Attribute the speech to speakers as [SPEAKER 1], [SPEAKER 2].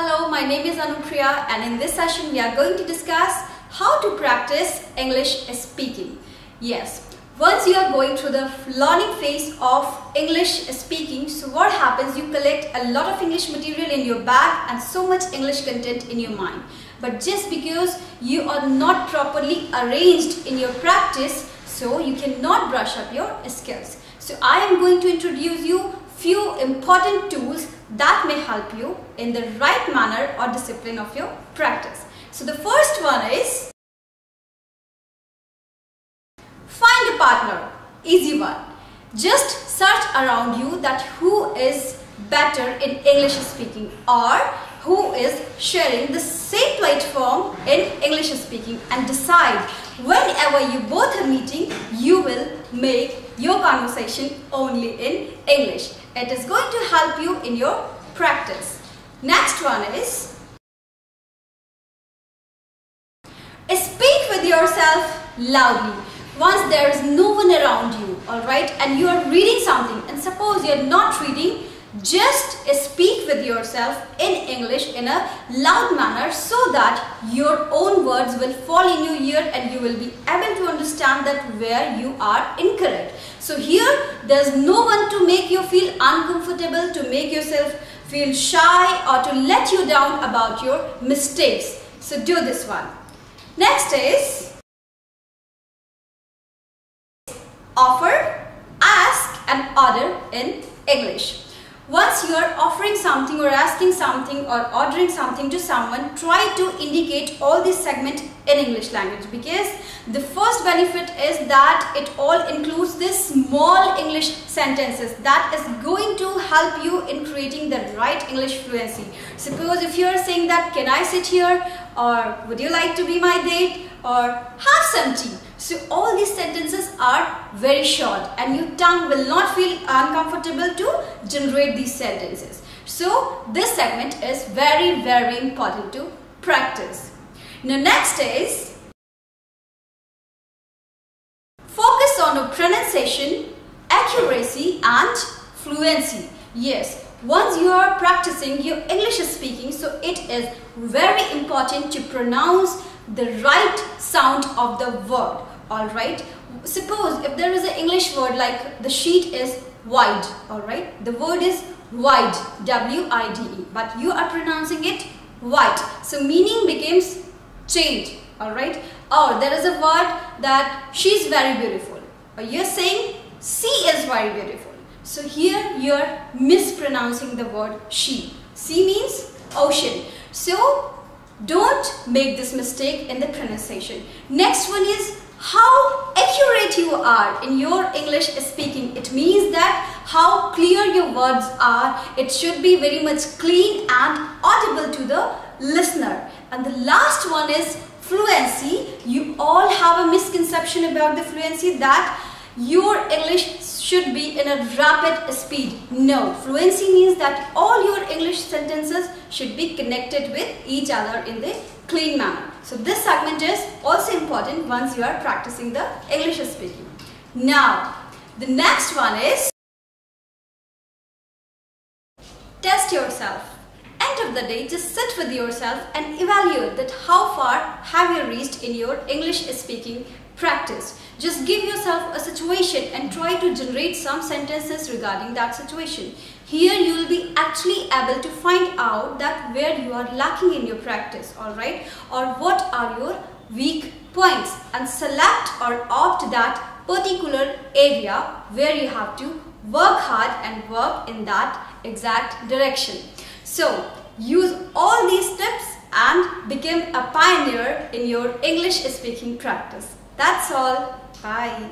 [SPEAKER 1] Hello, my name is Anupriya and in this session we are going to discuss how to practice English speaking. Yes, once you are going through the learning phase of English speaking, so what happens, you collect a lot of English material in your bag and so much English content in your mind. But just because you are not properly arranged in your practice, so you cannot brush up your skills. So I am going to introduce you few important tools that may help you in the right manner or discipline of your practice. So the first one is find a partner. Easy one. Just search around you that who is better in English speaking or who is sharing the same platform in English speaking and decide whenever you both are meeting, you will make your conversation only in English. It is going to help you in your practice. Next one is speak with yourself loudly. Once there is no one around you, alright, and you are reading something and suppose you are not reading, just speak with yourself in English in a loud manner so that your own words will fall in your ear and you will be able to understand that where you are incorrect. So here there is no one to make you feel uncomfortable, to make yourself feel shy or to let you down about your mistakes. So do this one. Next is offer, ask and order in English. Once you are offering something or asking something or ordering something to someone, try to indicate all this segment in English language, because the first benefit is that it all includes this small English sentences that is going to help you in creating the right English fluency. Suppose if you are saying that, can I sit here, or would you like to be my date, or have some tea. So all these sentences are very short and your tongue will not feel uncomfortable to generate these sentences. So this segment is very, very important to practice. Now next is focus on your pronunciation, accuracy and fluency. Yes, once you are practicing your English speaking, so it is very important to pronounce the right sound of the word. Alright, suppose if there is an English word like the sheet is wide, alright, the word is wide, W-I-D-E, but you are pronouncing it white, so meaning becomes changed, alright. Or there is a word that she is very beautiful, or you are saying she is very beautiful, so here you are mispronouncing the word she. She means ocean, so don't make this mistake in the pronunciation. Next one is how accurate you are in your English speaking. It means that how clear your words are. It should be very much clean and audible to the listener. And the last one is fluency. You all have a misconception about the fluency that your English should be in a rapid speed. No, fluency means that all your English sentences should be connected with each other in the clean manner. So this segment is also important once you are practicing the English speaking. Now, the next one is test yourself. End of the day, just sit with yourself and evaluate that how far have you reached in your English speaking practice. Just give yourself a situation and try to generate some sentences regarding that situation. Here you will be actually able to find out that where you are lacking in your practice, alright, or what are your weak points, and select or opt that particular area where you have to work hard and work in that exact direction. So use all these tips and become a pioneer in your English speaking practice. That's all. Bye.